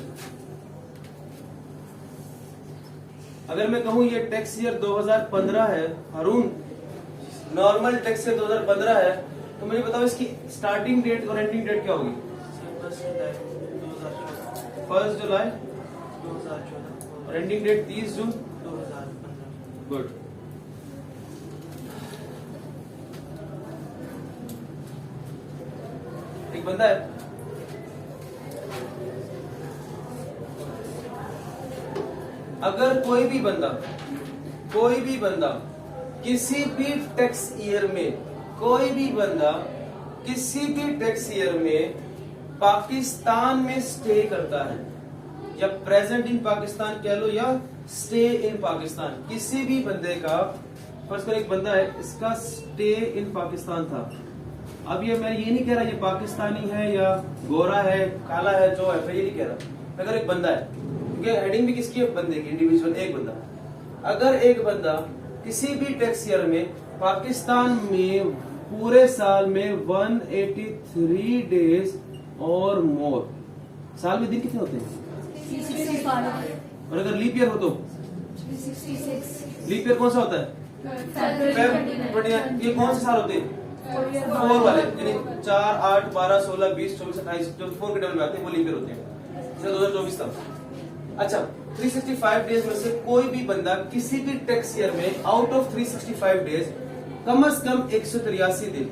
अगर मैं कहूं ये टैक्स ईयर 2015 है, हारून नॉर्मल टैक्स ईयर 2015 है, तो मुझे बताओ इसकी स्टार्टिंग डेट और एंडिंग डेट क्या होगी? 1 जुलाई 2014 और एंडिंग डेट 30 जून 2015। गुड। एक बंदा है, अगर कोई भी बंदा किसी भी टैक्स ईयर में पाकिस्तान में स्टे करता है, या प्रेजेंट इन पाकिस्तान कह लो या स्टे इन पाकिस्तान, किसी भी बंदे का, फर्स्ट कर एक बंदा है इसका स्टे इन पाकिस्तान था। अब ये मैं ये नहीं कह रहा ये पाकिस्तानी है या गोरा है, काला है, जो है, मैं ये नहीं कह रहा। अगर एक बंदा है, क्योंकि हेडिंग भी किसकी है? बंदे की, इंडिविजुअल, एक बंदा। अगर एक बंदा किसी भी टैक्स ईयर में पाकिस्तान में पूरे साल में 183 डेज और मोर, साल में दिन कितने होते हैं? 365 और अगर लीप ईयर हो तो 366 लीप ईयर कौन सा होता है? ये कौन से साल होते हैं? 4 वाले, यानी 4, 8, 12, 16, 20, 24, 28 जो 4 के टेबल में आते हैं वो लीप ईयर होते हैं। 2024 था। अच्छा, 365 डेज में से कोई भी बंदा किसी भी टैक्स ईयर में आउट ऑफ 365 डेज कम से कम 183 दिन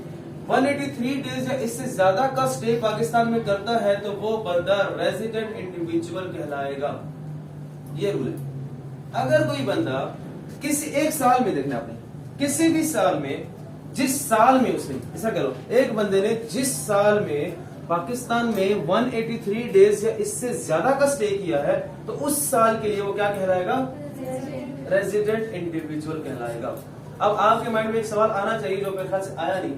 183 डेज या इससे ज्यादा का स्टे पाकिस्तान में करता है तो वो बंदा रेजिडेंट इंडिविजुअल कहलाएगा। ये रूल है। अगर कोई बंदा किसी एक साल में, देखना आपने, किसी भी साल में, जिस साल में उसने, ऐसा करो, एक बंदे ने जिस साल में पाकिस्तान में 183 डेज या इससे ज्यादा का स्टे किया है तो उस साल के लिए वो क्या कहलाएगा? रेजिडेंट इंडिविजुअल कहलाएगा। अब आपके माइंड में एक सवाल आना चाहिए जो मेरे ख्याल से आया नहीं,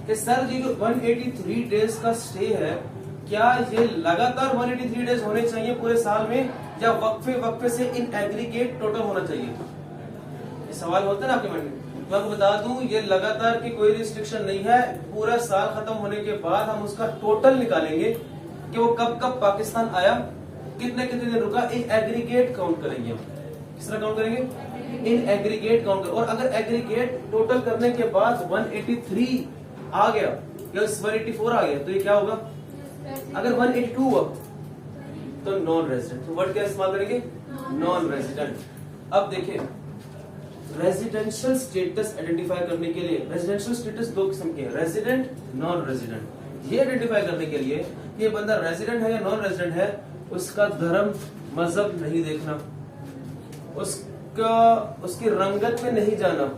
कि सर जी जो 183 डेज का स्टे है, क्या ये लगातार 183 डेज होने चाहिए पूरे साल में, या वक्फे से इन एग्रीगेट टोटल होना चाहिए? ये सवाल होता है ना आपके माइंड में। मैं आपको बता दूं ये लगातार की कोई रिस्ट्रिक्शन नहीं है। पूरा साल खत्म होने के बाद हम उसका टोटल निकालेंगे कि वो कब कब पाकिस्तान आया, कितने कितने दिन रुका, इन एग्रीगेट काउंट करेंगे हम। किस तरह काउंट करेंगे? In aggregate count. और अगर एग्रीगेट टोटल करने के बाद 183 आ गया या 184 आ गया तो ये क्या होगा? अगर 182 हुआ तो नॉन रेजिडेंट। तो वर्ड क्या इस्तेमाल करेंगे? Non resident. अब देखिए, रेजिडेंशियल स्टेटस आइडेंटिफाई करने के लिए, रेजिडेंशियल स्टेटस 2 किस्म के हैं, रेजिडेंट, नॉन रेजिडेंट। ये आइडेंटिफाई करने के लिए कि ये बंदा रेजिडेंट है या नॉन रेजिडेंट है, उसका धर्म मजहब नहीं देखना, उसकी रंगत पे नहीं जाना,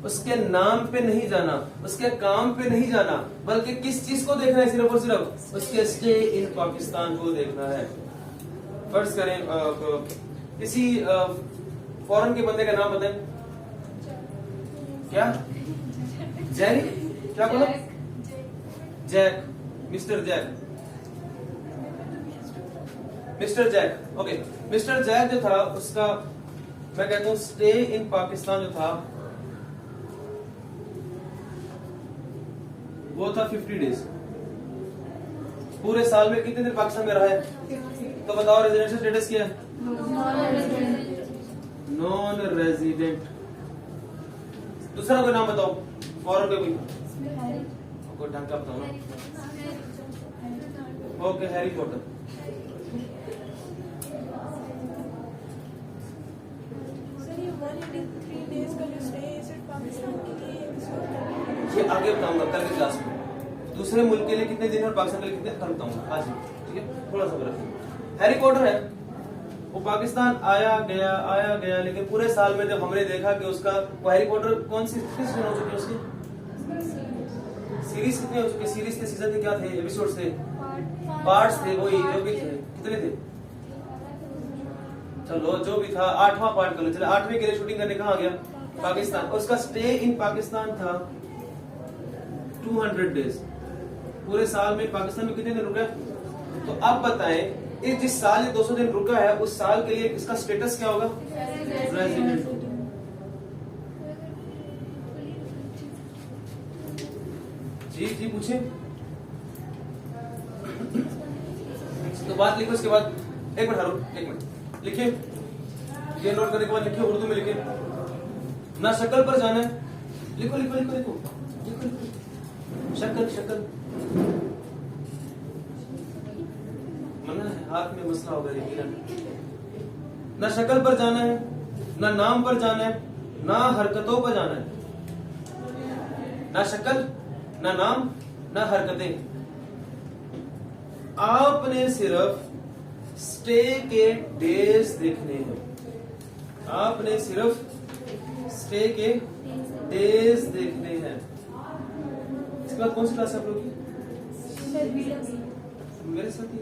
उसके नाम पे नहीं जाना, उसके काम पे नहीं जाना, बल्कि किस चीज को देखना है? सिर्फ और सिर्फ उसके स्टे इन पाकिस्तान को देखना है। फर्ज करें किसी फॉरेन के बंदे का नाम बताएं। क्या? जैक? क्या बोला? Jack, mister Jack, mister Jack. Okay, mister Jack जो था उसका, मैं कहता हूं स्टे इन पाकिस्तान जो था वो था 50 डेज। पूरे साल में कितने दिन पाकिस्तान में रहा है? तो बताओ रेजिडेंशियल स्टेटस क्या है? Non resident. दूसरा कोई नाम बताओ फॉरेन का कोई ढंग का बताओ ना। Okay, Harry Potter. सर ये 183 डेज का जो स्टे है सिर्फ पाकिस्तान के लिए ये आगे बताऊंगा कल की क्लास में। दूसरे मुल्क के लिए कितने दिन और पाकिस्तान के लिए कितने, कल बताऊंगा आज ही, ठीक है? थोड़ा सा रखिए। हैरी पॉटर है, वो पाकिस्तान आया गया, लेकिन पूरे साल में जब हमने देखा कि उसका, वो हैरी पॉटर कौन सी सीजन हो चुकी है उसकी? सीरीज कितने हो चुके? सीरीज के सीजन थे क्या थे? एपिसोड थे, पार्ट्स थे, वो जो भी थे, कितने थे? चलो जो भी था 8वां पार्ट कर लो। चलो 8वें के लिए शूटिंग करने कहाँ गया? पाकिस्तान। उसका स्टे इन पाकिस्तान था 200 डेज। पूरे साल में पाकिस्तान में कितने दिन रुका? तो अब बताएं ये जिस साल ये 200 दिन रुका है उस साल के लिए इसका स्टेटस क्या होगा? रेजिडेंट होगा। जी जी पूछे। तो बात लिखो, इसके बाद एक मिनट हारून, एक मिनट लिखिए, ये नोट करने के बाद लिखिए, उर्दू में लिखिए। ना शक्ल पर जाना है, लिखो लिखो लिखो लिखो लिखो, शक्ल शक्ल मना है, हाथ में मसला होगा ये मिलन। ना शक्ल पर जाना है, ना नाम पर जाना है, ना हरकतों पर जाना है। ना शक्ल, ना नाम, ना हरकतें। आपने सिर्फ स्टे के डेज देखने हैं। आपने सिर्फ स्टे के डेज देखने हैं। इसके बाद कौन सी क्लास आप लोग की? मेरे साथ ही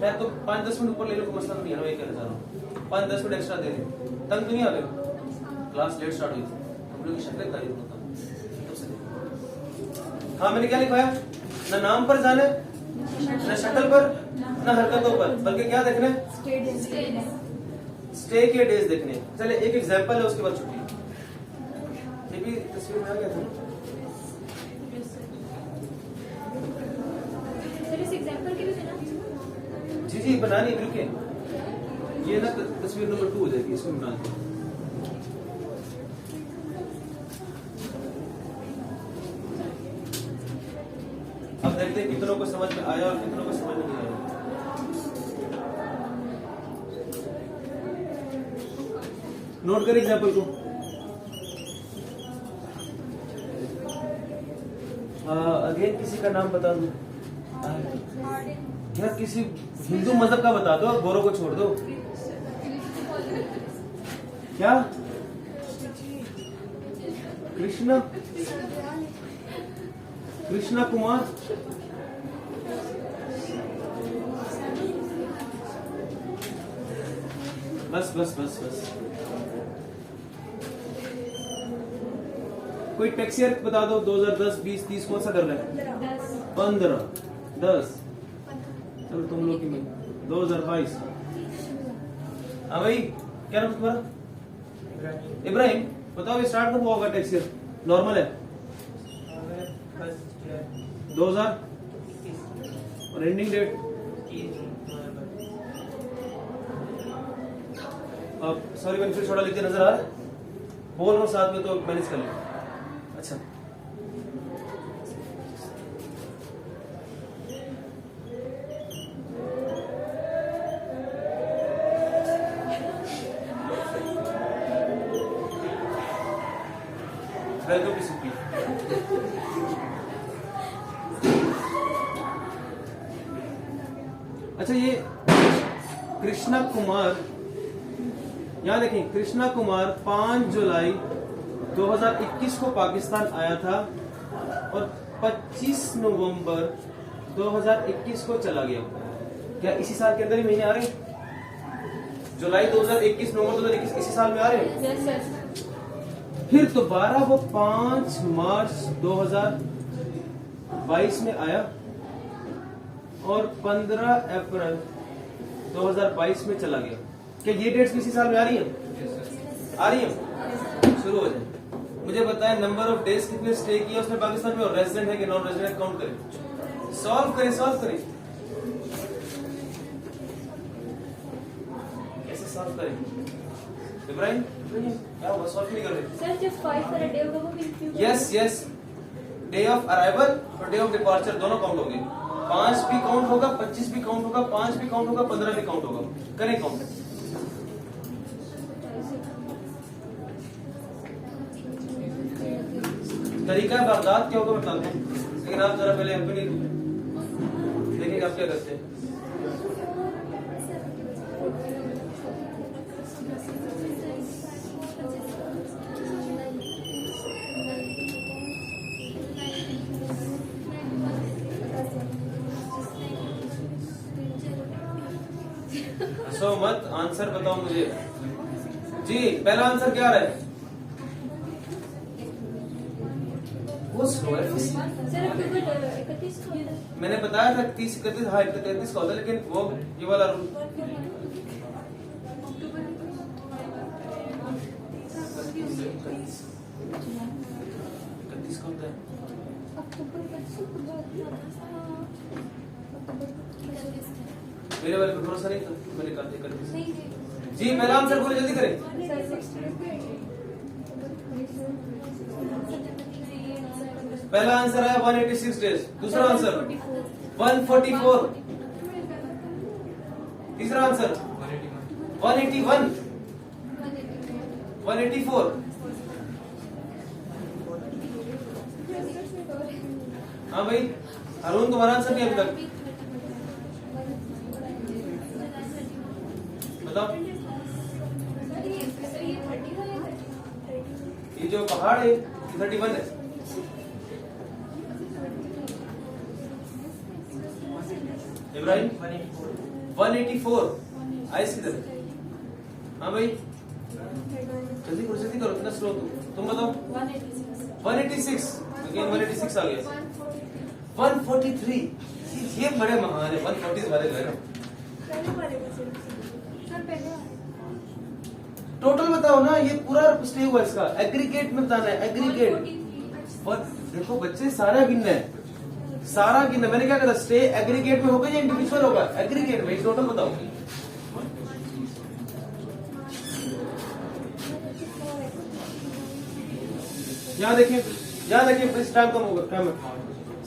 मैं तो 5-10 मिनट ऊपर ले लो, मसला नहीं है ना, मैं कहना चाह रहा हूँ 5-10 मिनट एक्स्ट्रा दे दे। तंग तो नहीं आ गए? क्लास लेट स्टार्ट हुई थी, हम लोग की शक्ल तारीफ होता। हाँ मैंने क्या लिखवाया? ना नाम पर जाने, ना शक्ल पर, ना हरकतों पर, बल्कि क्या देखने? स्टे के डेज देखने। चले एक एग्जांपल है, उसके बाद छुट्टी। ये भी तस्वीर में आ गया था ना? जी जी बनानी बिल्कुल। ये ना तस्वीर नंबर 2 हो जाएगी, इसमें बना दो। अब देखते हैं कितनों को समझ में आया और कितनों को समझ में नहीं आया। नोट कर एग्जाम्पल को। अगेन किसी का नाम बता दो या किसी हिंदू मजहब का बता दो, गोरों को छोड़ दो। क्या? कृष्णा, कृष्णा कुमार, बस बस बस बस। कोई टैक्स ईयर बता दो, 2010, 20, 30 कौन सा कर रहे हैं? 15, 10। चलो तुम लोग की में 2022। हाँ भाई क्या नाम तुम्हारा? इब्राहिम। बताओ ये स्टार्ट कब हुआ होगा टैक्स ईयर? नॉर्मल है 2000 और एंडिंग डेट? अब सॉरी मैंने फिर छोटा लिख दिया, नजर आ रहा है? बोल रहा हूँ साथ में तो मैनेज कर लें। अच्छा वेलकम टू सिटी। अच्छा ये कृष्णा कुमार, यहाँ देखें, कृष्णा कुमार 5 जुलाई 2021 को पाकिस्तान आया था और 25 नवंबर 2021 को चला गया। क्या इसी साल के अंदर ही महीने आ रहे हैं? जुलाई 2021, नवंबर 2021 इसी साल में आ रहे हैं? फिर दोबारा वो 5 मार्च 2022 में आया और 15 अप्रैल 2022 में चला गया। क्या ये डेट्स इसी साल में आ रही हैं? आ रही हैं? शुरू हो जाए। मुझे बताएं नंबर ऑफ डेज कितने स्टे किया उसने पाकिस्तान में और रेजिडेंट है कि नॉन रेजिडेंट, काउंट करें। सॉल्व करें, सॉल्व करें। कैसे सॉल्व करें? इब्राहिम क्या हुआ? सॉल्व नहीं कर रहे? Sir, just 5 for a day of the yes yes, day of arrival और डे ऑफ डिपार्चर दोनों काउंट होंगे। 5 भी काउंट होगा, 25 भी काउंट होगा, 5 भी काउंट होगा, 15 भी काउंट होगा। करें काउंट। तरीका बगदाद क्या होगा बताते हैं, लेकिन आप जरा पहले अपनी देखेंगे आप क्या करते हैं। हंसो मत, आंसर बताओ मुझे। जी पहला आंसर क्या आ रहा है? बहुत स्लो है। सर अक्टूबर 31 को होता है। मैंने बताया था 30 31, हाँ 31 का होता है, लेकिन वो ये वाला रूल अक्टूबर 31 का होता है। मेरे वाले पे भरोसा नहीं था, मैंने कहा 31। नहीं जी पहला आंसर बोले, जल्दी करें। पहला आंसर आया 186 डेज, दूसरा आंसर 144, तीसरा आंसर 181, 184। हाँ भाई अरुण, तुम्हारा आंसर क्या अभी तक बताओ। ये जो पहाड़ है 31 है। इब्राहिम 184 आइस किधर? हाँ भाई जल्दी करो, इतना स्लो तुम बताओ। 186 अगेन 186 आ गया। 143 ये बड़े महान है, 140 वाले जो है ना। पहले वाले का सिर्फ टोटल बताओ ना, ये पूरा स्टे हुआ इसका, एग्रीगेट में बताना है, एग्रीगेट। और देखो बच्चे सारा गिनना है, सारा गिनना। मैंने क्या कहा, स्टे एग्रीगेट में होगा या इंडिविजुअल होगा? एग्रीगेट में। टोटल बताओ। यहाँ देखिए प्लीज, टाइम कम होगा, टाइम।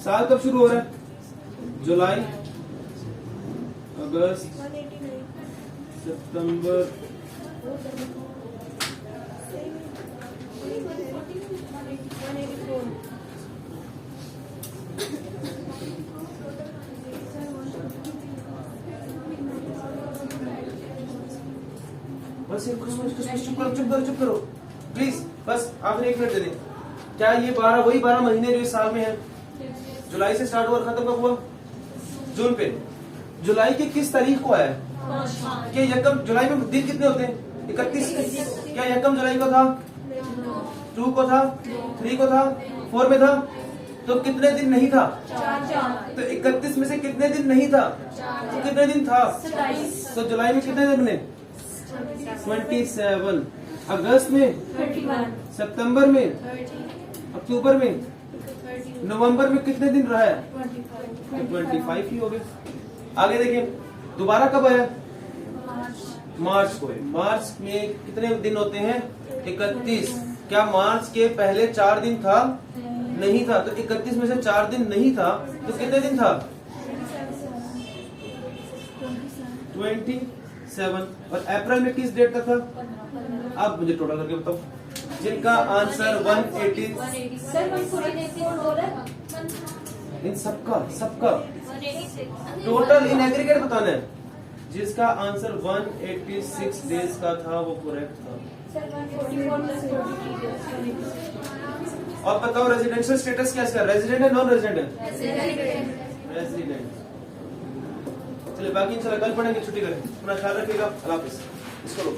साल कब शुरू हो रहा है? जुलाई, अगस्त, 189 सितंबर, बस चुप करो प्लीज, बस आपने 1 मिनट दे दें। क्या ये 12 वही 12 महीने जो इस साल में है? जुलाई से स्टार्ट हुआ, खत्म कब हुआ? जून पे। जुलाई के किस तारीख को आया? क्या यकम जुलाई में दिन कितने होते हैं? 31। क्या यकम जुलाई को था? 2 को था? 3 को था? 4 में था? तो कितने दिन नहीं था? तो 31 में से कितने दिन नहीं था? तो कितने दिन था? तो जुलाई में कितने दिन बने? 27। अगस्त में? 31, सितंबर में? अक्टूबर में? नवंबर में कितने दिन रहा है? 25 ही हो गए। आगे देखिए, दोबारा कब आया? मार्च को। मार्च में कितने दिन होते हैं? 31। क्या मार्च के पहले 4 दिन था? नहीं था। तो 31 में से 4 दिन नहीं था, तो कितने दिन था? 27। और अप्रैल में किस डेट का था? आप मुझे टोटल करके बताओ। जिनका आंसर 180, सर 144 हो रहा है। इन सबका टोटल इन एग्रीगेट बताना है। जिसका आंसर 186 डेज का था वो करेक्ट था। Sir 144 plus 43। और बताओ रेजिडेंशियल स्टेटस क्या है इसका? रेजिडेंट है, नॉन रेजिडेंट है? रेजिडेंट। चलिए बाकी इंशाल्लाह कल पढ़ेंगे, छुट्टी करें। अपना ख्याल रखिएगा, अल्लाह हाफिज। इसको लो।